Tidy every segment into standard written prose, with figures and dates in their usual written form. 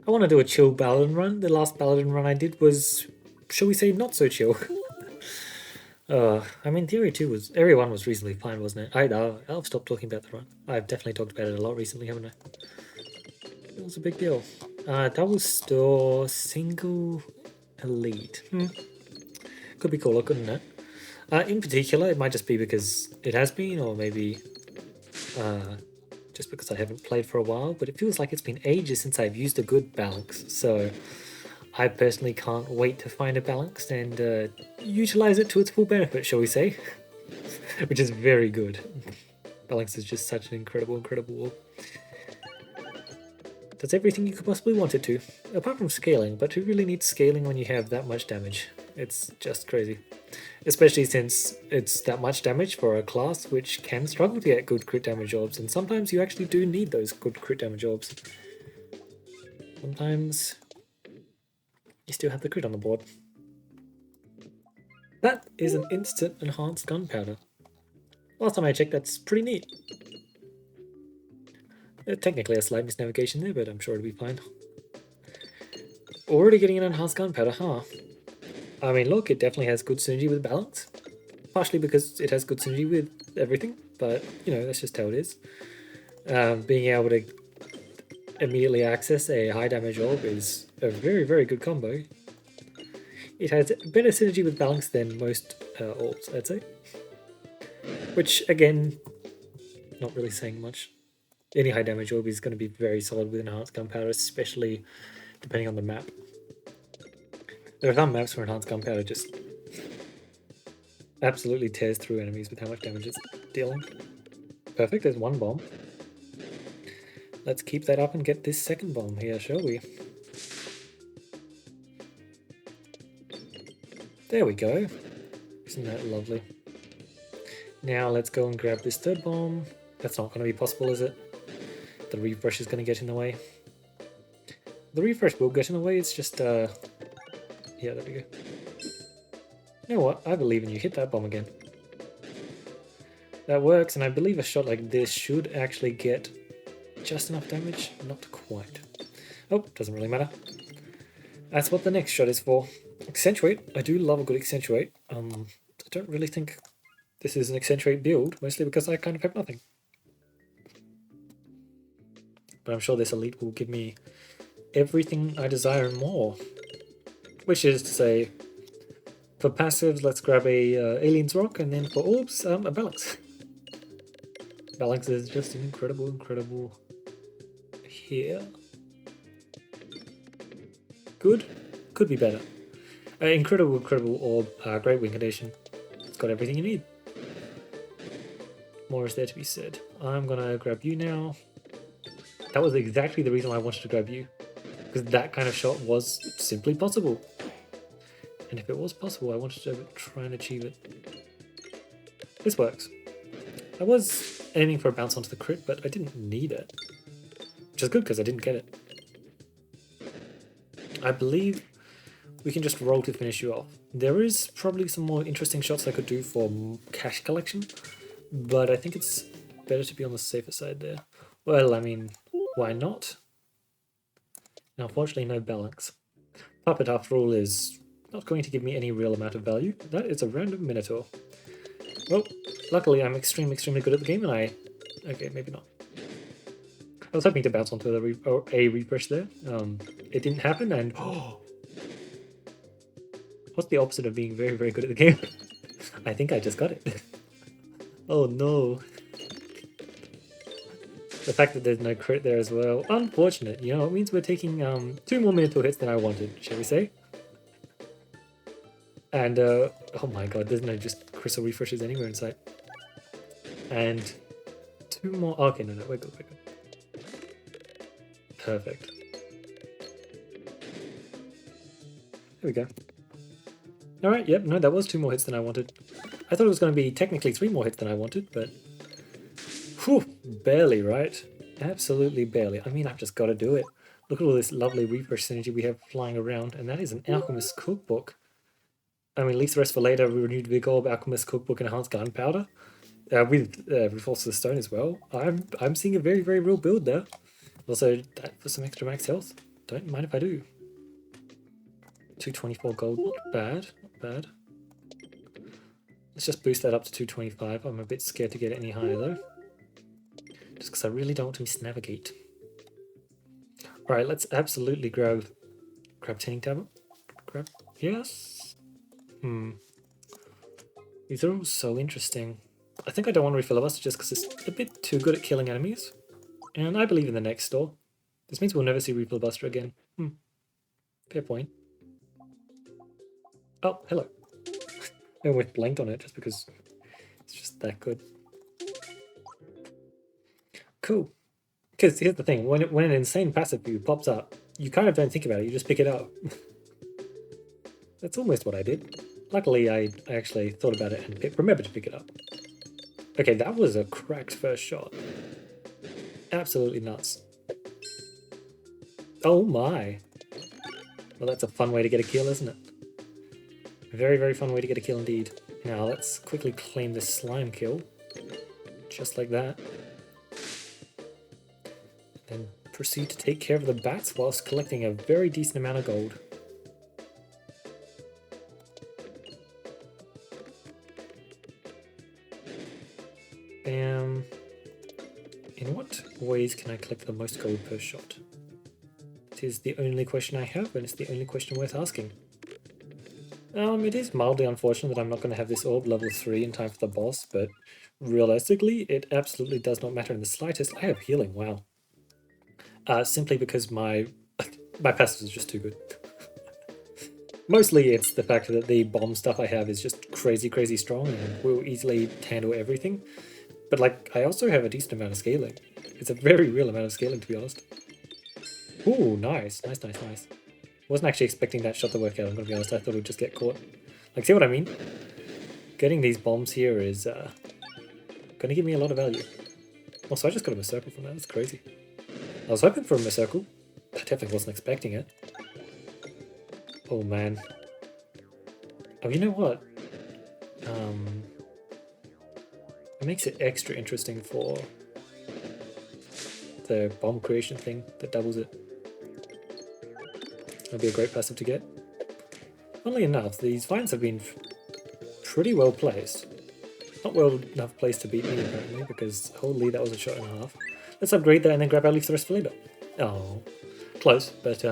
I want to do a chill Paladin run. The last Paladin run I did was, shall we say, not so chill. I mean, Theory 2 was... Area 1 was reasonably fine, wasn't it? I'll stop talking about the run. I've definitely talked about it a lot recently, haven't I? It was a big deal. Double store, single elite. Could be cooler, couldn't it? In particular, it might just be because it has been, or maybe just because I haven't played for a while, but it feels like it's been ages since I've used a good balance, so I personally can't wait to find a balance and utilize it to its full benefit, shall we say, which is very good. Balance is just such an incredible orb. Does everything you could possibly want it to, apart from scaling, but who really needs scaling when you have that much damage? It's just crazy. Especially since it's that much damage for a class which can struggle to get good crit damage orbs, and sometimes you actually do need those good crit damage orbs. Sometimes you still have the crit on the board. That is an instant enhanced gunpowder. Last time I checked, that's pretty neat. Technically a slight misnavigation there, but I'm sure it'll be fine. Already getting an enhanced gunpowder, huh? I mean, look, it definitely has good synergy with balance. Partially because it has good synergy with everything, but, you know, that's just how it is. Being able to immediately access a high damage orb is a very good combo. It has better synergy with balance than most orbs, I'd say. Which, again, not really saying much. Any high damage orb is going to be very solid with enhanced gunpowder, especially depending on the map. There are some maps where enhanced gunpowder just absolutely tears through enemies with how much damage it's dealing. Perfect, there's one bomb. Let's keep that up and get this second bomb here, shall we? There we go. Isn't that lovely? Now let's go and grab this third bomb. That's not going to be possible, is it? The refresh is going to get in the way. The refresh will get in the way, it's just, yeah, there we go. You know what? I believe in you. Hit that bomb again. That works, and I believe a shot like this should actually get just enough damage. Not quite. Oh, doesn't really matter. That's what the next shot is for. Accentuate. I do love a good accentuate. I don't really think this is an accentuate build, mostly because I kind of have nothing. But I'm sure this elite will give me everything I desire and more. Which is to say, for passives, let's grab a Alien's Rock, and then for orbs, a Balance. Balance is just incredible here. Good? Could be better. Incredible orb, Great Wing Condition. It's got everything you need. More is there to be said. I'm gonna grab you now. That was exactly the reason why I wanted to grab you. Because that kind of shot was simply possible. And if it was possible, I wanted to try and achieve it. This works. I was aiming for a bounce onto the crit, but I didn't need it. Which is good because I didn't get it. I believe we can just roll to finish you off. There is probably some more interesting shots I could do for cash collection, but I think it's better to be on the safer side there. Well, I mean, why not? Now, unfortunately, no balance. Puppet, after all, is not going to give me any real amount of value. That is a random Minotaur. Well, luckily I'm extremely good at the game, and okay, maybe not. I was hoping to bounce onto a refresh there. It didn't happen, and what's the opposite of being very good at the game? I think I just got it. Oh no. The fact that there's no crit there as well. Unfortunate, you know, it means we're taking 2 more Minotaur hits than I wanted, shall we say. And, oh my god, there's no just crystal refreshes anywhere in sight. And 2 more, okay, no, we're good. Perfect. There we go. Alright, yep, no, that was 2 more hits than I wanted. I thought it was going to be technically 3 more hits than I wanted, but... Whew, barely, right? Absolutely barely. I mean, I've just got to do it. Look at all this lovely refresh synergy we have flying around, and that is an Alchemist's Cookbook. I mean, leave the rest for later. Renewed Vigor, Alchemist's Cookbook, and Enhanced Gunpowder. With Reforce of the Stone as well. I'm seeing a very real build there. Also, that for some extra max health. don't mind if I do. 224 gold, not bad, not bad. Let's just boost that up to 225. I'm a bit scared to get it any higher though. Just because I really don't want to misnavigate. Alright, let's absolutely grab Tinning Tablet. Grab, yes. These are all so interesting. I think I don't want to refill us just because it's a bit too good at killing enemies. And I believe in the next store. This means we'll never see Refill Buster again. Fair point. Oh, hello. I almost blanked on it just because it's just that good. Cool. Because here's the thing, when an insane passive view pops up, you kind of don't think about it, you just pick it up. That's almost what I did. Luckily, I actually thought about it and remembered to pick it up. Okay, that was a cracked first shot. Absolutely nuts. Oh my. Well, that's a fun way to get a kill, isn't it? A very, very fun way to get a kill indeed. Now, let's quickly claim this slime kill. Just like that. Then proceed to take care of the bats whilst collecting a very decent amount of gold. Bam. In what ways can I collect the most gold per shot? It is the only question I have, and it's the only question worth asking. It is mildly unfortunate that I'm not going to have this orb level 3 in time for the boss, but realistically, it absolutely does not matter in the slightest. I have healing, wow. Simply because my passive is just too good. Mostly it's the fact that the bomb stuff I have is just crazy, crazy strong and will easily handle everything. But like, I also have a decent amount of scaling. It's a very real amount of scaling, to be honest. Ooh, nice, nice, nice, nice. Wasn't actually expecting that shot to work out, I'm gonna be honest. I thought it would just get caught. Like, see what I mean? Getting these bombs here is gonna give me a lot of value. Also, I just got him a circle from that, that's crazy. I was hoping for him a circle. I definitely wasn't expecting it. Oh man. Oh, you know what? It makes it extra interesting for the bomb creation thing that doubles it. That'd be a great passive to get. Funnily enough, these vines have been pretty well placed. Not well enough placed to beat me apparently, because holy, that was a shot and a half. Let's upgrade that and then grab our leaf for the rest of the later. Oh, close, but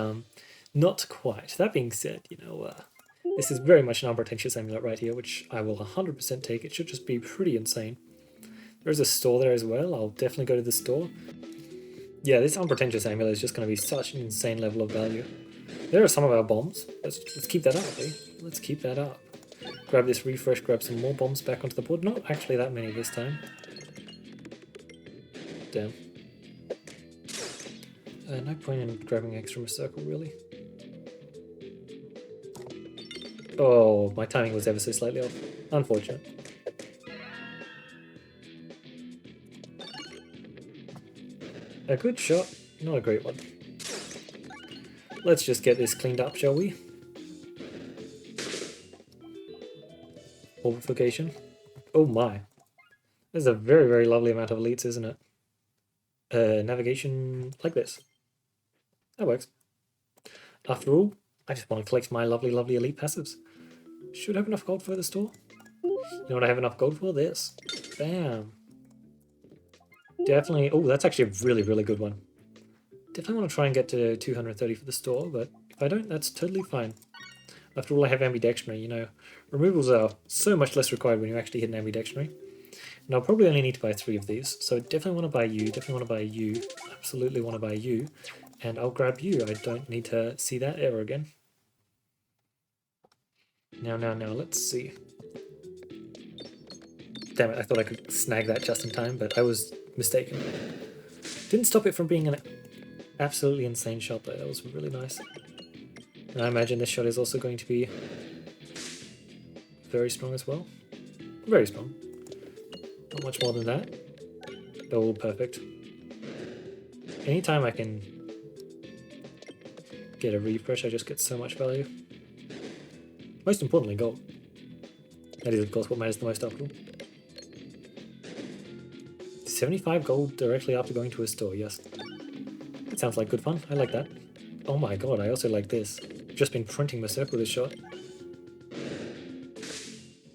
not quite. That being said, you know, this is very much an unpretentious amulet right here, which I will 100% take. It should just be pretty insane. There's a store there as well. I'll definitely go to the store. Yeah, this unpretentious amulet is just going to be such an insane level of value. There are some of our bombs. Let's keep that up, eh? Let's keep that up. Grab this refresh, grab some more bombs back onto the board. Not actually that many this time. Damn. No point in grabbing X from a circle, really. Oh, my timing was ever so slightly off. Unfortunate. A good shot, not a great one. Let's just get this cleaned up, shall we? Orbification. Oh my. There's a very, very lovely amount of elites, isn't it? Navigation like this. That works. After all, I just want to collect my lovely, lovely elite passives. Should have enough gold for the store. You know what I have enough gold for? This. Bam. Definitely. Oh, that's actually a really, really good one. Definitely want to try and get to 230 for the store, but if I don't, that's totally fine. After all, I have ambidextrony, you know. Removals are so much less required when you actually hit an ambidextrony. And I'll probably only need to buy 3 of these, so I definitely want to buy you, definitely want to buy you, absolutely want to buy you, and I'll grab you. I don't need to see that ever again. Now, let's see. Damn it, I thought I could snag that just in time, but I was mistaken. Didn't stop it from being an absolutely insane shot though, that was really nice. And I imagine this shot is also going to be very strong as well. Very strong. Not much more than that. Oh, perfect. Anytime I can get a refresh, I just get so much value. Most importantly, gold. That is, of course, what matters the most after all. 75 gold directly after going to a store, yes. That sounds like good fun. I like that. Oh my god, I also like this. Just been printing my circle this shot.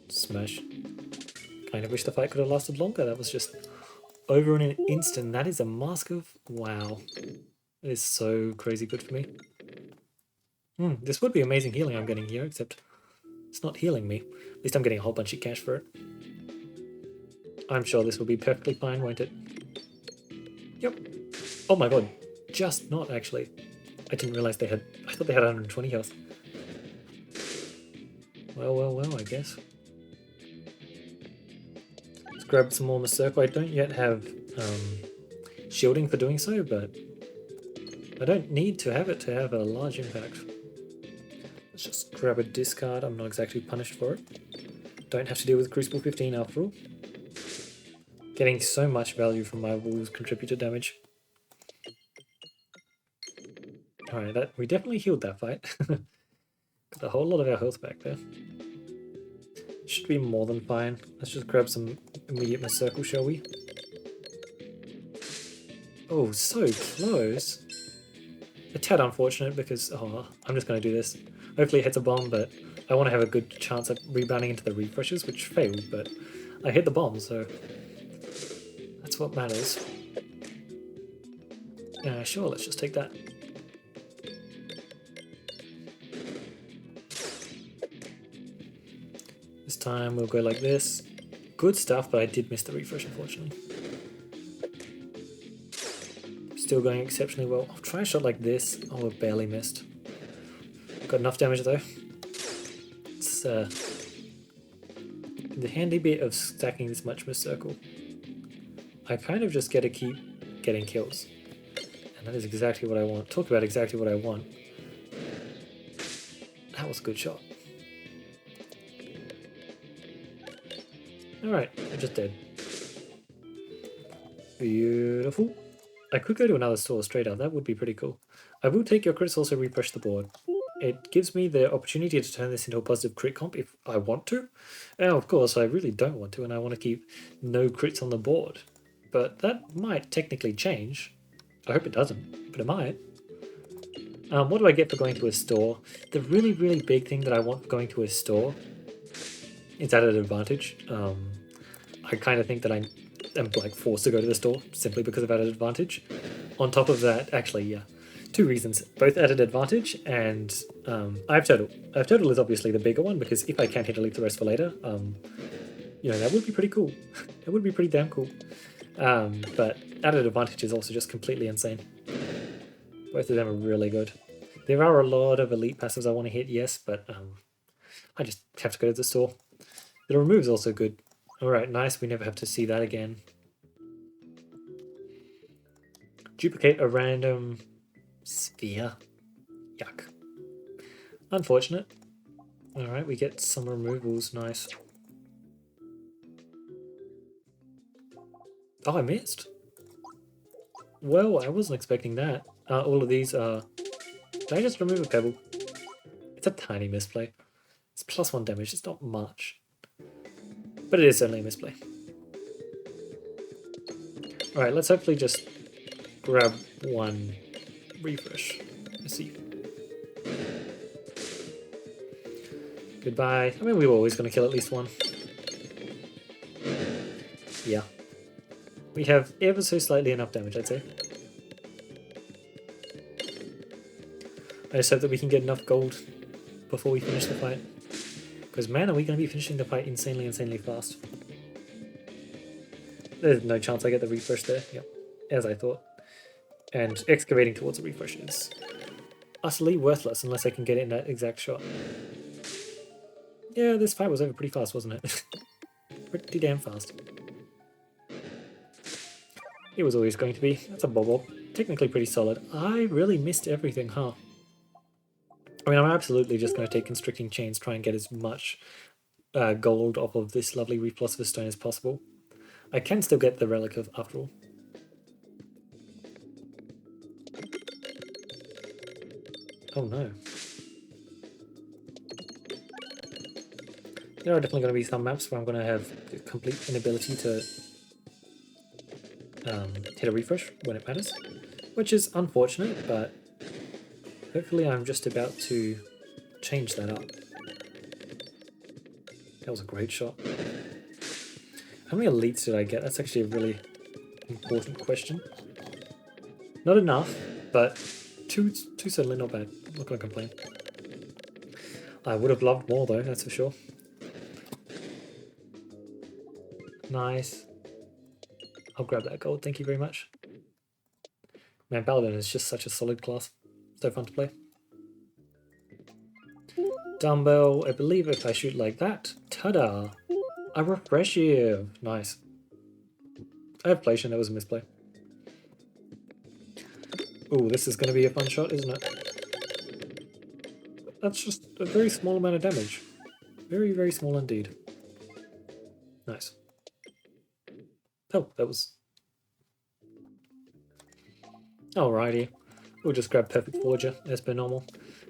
Smash. Kind of wish the fight could have lasted longer. That was just over in an instant. That is a mask of... Wow. It is so crazy good for me. This would be amazing healing I'm getting here, except it's not healing me. At least I'm getting a whole bunch of cash for it. I'm sure this will be perfectly fine, won't it? Yep. Oh my god. Just not, actually. I didn't realize they had... I thought they had 120 health. Well, well, well, I guess. Let's grab some more Masurko. I don't yet have shielding for doing so, but I don't need to have it to have a large impact. Let's just grab a discard. I'm not exactly punished for it. Don't have to deal with Crucible 15 after all. Getting so much value from my Wolves contributor damage. Alright, that we definitely healed that fight. Got a whole lot of our health back there. Should be more than fine. Let's just grab some immediate Masurko, shall we? Oh, so close. A tad unfortunate because, oh, I'm just going to do this. Hopefully it hits a bomb, but I want to have a good chance at rebounding into the refreshes, which failed, but I hit the bomb, so that's what matters. Sure, let's just take that. This time we'll go like this. Good stuff, but I did miss the refresh, unfortunately. Still going exceptionally well. I'll try a shot like this. Oh, it barely missed. Got enough damage though. It's the handy bit of stacking this much Masurko. I kind of just get to keep getting kills. And that is exactly what I want. Talk about exactly what I want. That was a good shot. Alright, I'm just dead. Beautiful. I could go to another store straight up, that would be pretty cool. I will take your crits, also refresh the board. It gives me the opportunity to turn this into a positive crit comp if I want to. Now, of course, I really don't want to, and I want to keep no crits on the board. But that might technically change. I hope it doesn't, but it might. What do I get for going to a store? The really, really big thing that I want for going to a store is added advantage. I kind of think that I am like forced to go to the store simply because of added advantage. On top of that, actually, yeah, two reasons. Both added advantage and I have total. I have total is obviously the bigger one because if I can't hit elite the rest for later, you know, that would be pretty cool. That would be pretty damn cool. But added advantage is also just completely insane. Both of them are really good. There are a lot of elite passives I want to hit, yes, but I just have to go to the store. The remove is also good. Alright, nice. We never have to see that again. Duplicate a random sphere. Yuck. Unfortunate. Alright, we get some removals. Nice. Oh, I missed. Well, I wasn't expecting that. All of these are... Did I just remove a pebble? It's a tiny misplay. It's +1 damage. It's not much. But it is certainly a misplay. Alright, let's hopefully just grab one refresh. Let's see. Goodbye. I mean, we were always going to kill at least one. Yeah. We have ever so slightly enough damage, I'd say. I just hope that we can get enough gold before we finish the fight. Because man, are we going to be finishing the fight insanely, insanely fast. There's no chance I get the refresh there. Yep, as I thought. And excavating towards a refresh is utterly worthless unless I can get it in that exact shot. Yeah, this fight was over pretty fast, wasn't it? Pretty damn fast. It was always going to be. That's a bobble. Technically pretty solid. I really missed everything, huh? I mean, I'm absolutely just going to take Constricting Chains, try and get as much gold off of this lovely Reef Philosopher's Stone as possible. I can still get the Relic of after all. Oh no. There are definitely going to be some maps where I'm going to have the complete inability to hit a refresh when it matters, which is unfortunate, but Hopefully I'm just about to change that up. That was a great shot. How many elites did I get? That's actually a really important question. Not enough, but two certainly not bad. I'm not going to complain. I would have loved more though, that's for sure. Nice. I'll grab that gold, thank you very much. Man, Paladin is just such a solid class. So fun to play. Dumbbell, I believe if I shoot like that, ta-da! I refresh you! Nice. I have Plation, that was a misplay. Ooh, this is going to be a fun shot, isn't it? That's just a very small amount of damage. Very, very small indeed. Nice. Oh, that was... Alrighty. We'll just grab Perfect Forger, as per normal.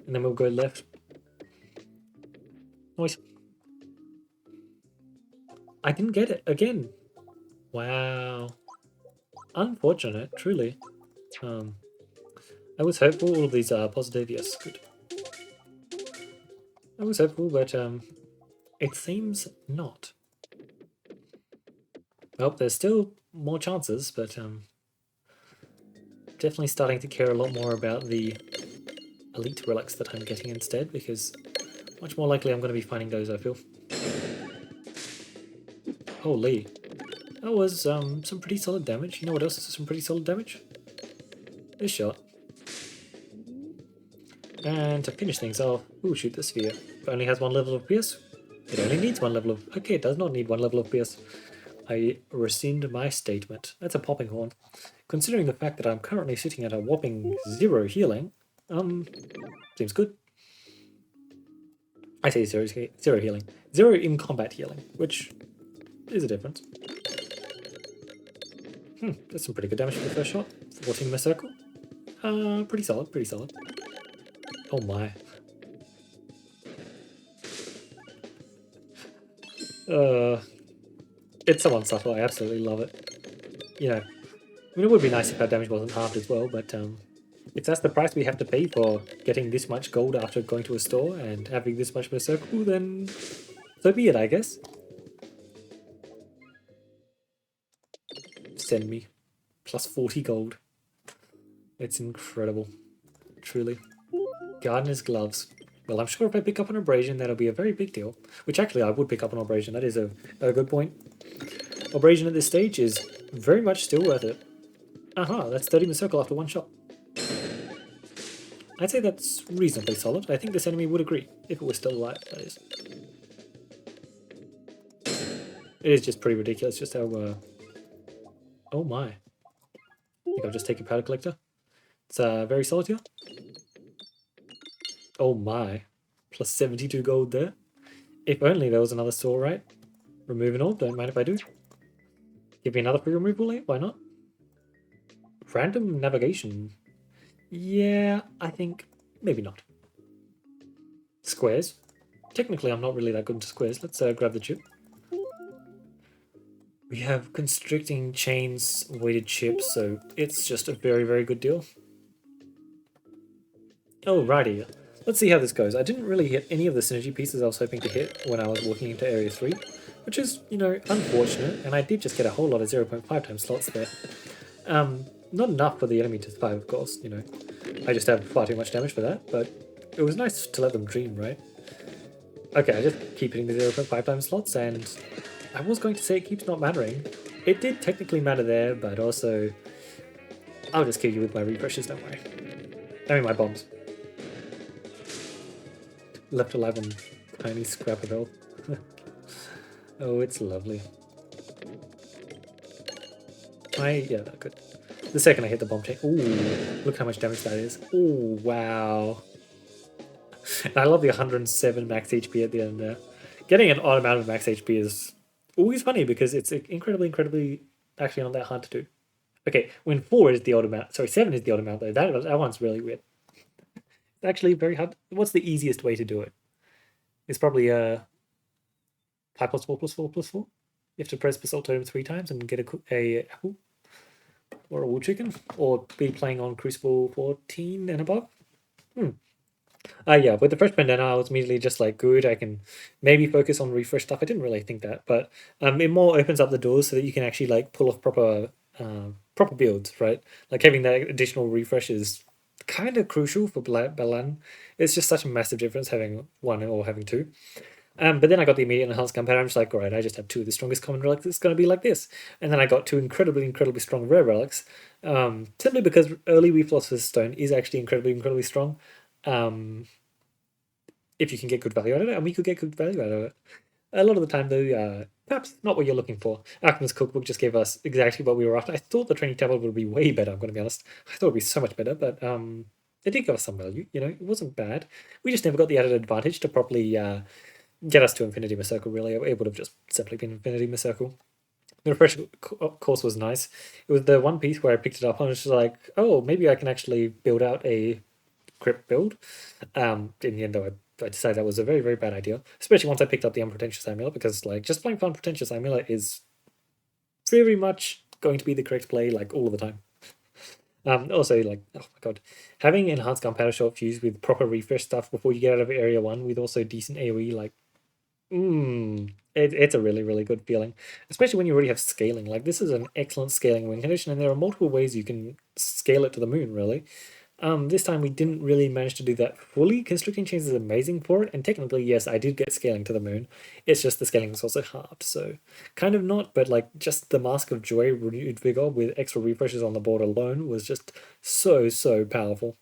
And then we'll go left. Nice. I didn't get it again. Wow. Unfortunate, truly. I was hopeful. All of these are positive. Yes, good. I was hopeful, but it seems not. Well, there's still more chances, but definitely starting to care a lot more about the elite relics that I'm getting instead, because much more likely I'm going to be finding those, I feel. Holy. That was some pretty solid damage. You know what else is some pretty solid damage? This shot. And to finish things off, ooh, shoot the sphere. It only has 1 level of pierce. It only needs 1 level of... Okay, it does not need 1 level of pierce. I rescind my statement. That's a popping horn. Considering the fact that I'm currently sitting at a whopping 0 healing, seems good. I say 0 healing. 0 in combat healing, which is a difference. That's some pretty good damage for the first shot. 14 in a circle. Pretty solid, pretty solid. Oh my. It's so unsubtle, I absolutely love it. You know, I mean, it would be nice if our damage wasn't halved as well, but if that's the price we have to pay for getting this much gold after going to a store and having this much berserker, then so be it, I guess. Send me. Plus 40 gold. It's incredible. Truly. Gardener's gloves. Well, I'm sure if I pick up an abrasion, that'll be a very big deal. Which actually, I would pick up an abrasion. That is a good point. Abrasion at this stage is very much still worth it. Aha, that's 30 in the circle after 1 shot. I'd say that's reasonably solid. I think this enemy would agree, if it was still alive, that is. It is just pretty ridiculous just how... Oh my. I think I've just taken Powder Collector. It's very solid here. Oh my. Plus 72 gold there. If only there was another store, right? Remove an orb, don't mind if I do. Give me another free removal layer, why not? Random navigation. Yeah, I think maybe not. Squares. Technically, I'm not really that good into squares. Let's grab the chip. We have constricting chains, weighted chips, so it's just a very, very good deal. Alrighty, let's see how this goes. I didn't really hit any of the synergy pieces I was hoping to hit when I was walking into Area 3, which is, you know, unfortunate, and I did just get a whole lot of 0.5 times slots there. Not enough for the enemy to survive, of course, you know. I just have far too much damage for that, but it was nice to let them dream, right? Okay, I just keep hitting the 0.5 times slots, and I was going to say it keeps not mattering. It did technically matter there, but also... I'll just kill you with my refreshes, don't worry. I mean my bombs. Left alive on tiny scrap of health. Oh, it's lovely. Yeah, that good. The second I hit the bomb chain, ooh, look how much damage that is. Ooh, wow. And I love the 107 max HP at the end there. Getting an odd amount of max HP is always funny because it's incredibly actually not that hard to do. Okay, when 4 is the odd amount, sorry, 7 is the odd amount though, that one's really weird. It's actually very hard. What's the easiest way to do it? It's probably 5 plus 4 plus 4 plus 4. You have to press Basalt Totem 3 times and get a apple. Or a wool chicken, or be playing on Crucible 14 and above. Hmm. Yeah, with the first bandana, I was immediately just like, good, I can maybe focus on refresh stuff. I didn't really think that, but it more opens up the doors so that you can actually like pull off proper builds, right? Like having that additional refresh is kind of crucial for Balan. It's just such a massive difference having one or having two. But then I got the immediate enhanced gunpowder. I'm just like, all right, I just have two of the strongest common relics. It's going to be like this. And then I got two incredibly strong rare relics. Simply because early Philosopher's Stone is actually incredibly strong. Um, if you can get good value out of it, and we could get good value out of it. A lot of the time, though, perhaps not what you're looking for. Alchemist's Cookbook just gave us exactly what we were after. I thought the training tablet would be way better, I'm going to be honest. I thought it would be so much better, but it did give us some value. It wasn't bad. We just never got the added advantage to properly get us to Infinity Circle, really. It would have just simply been Infinity Circle. The refresher course was nice. It was the one piece where I picked it up and I was just like, oh, maybe I can actually build out a crypt build. In the end, though, I decided that was a very bad idea, especially once I picked up the Unpretentious Amulet, because like just playing for Unpretentious Amulet is very much going to be the correct play like all of the time. Also, like, oh my god, having enhanced gunpowder shot fused with proper refresh stuff before you get out of area one with also decent AoE, like, it's a really good feeling, especially when you already have scaling. Like, this is an excellent scaling win condition, and there are multiple ways you can scale it to the moon, really. This time we didn't really manage to do that fully. Constricting Chains is amazing for it, and technically, yes, I did get scaling to the moon. It's just the scaling was also halved, so kind of not, but like just the Mask of Joy renewed vigor with extra refreshes on the board alone was just so powerful.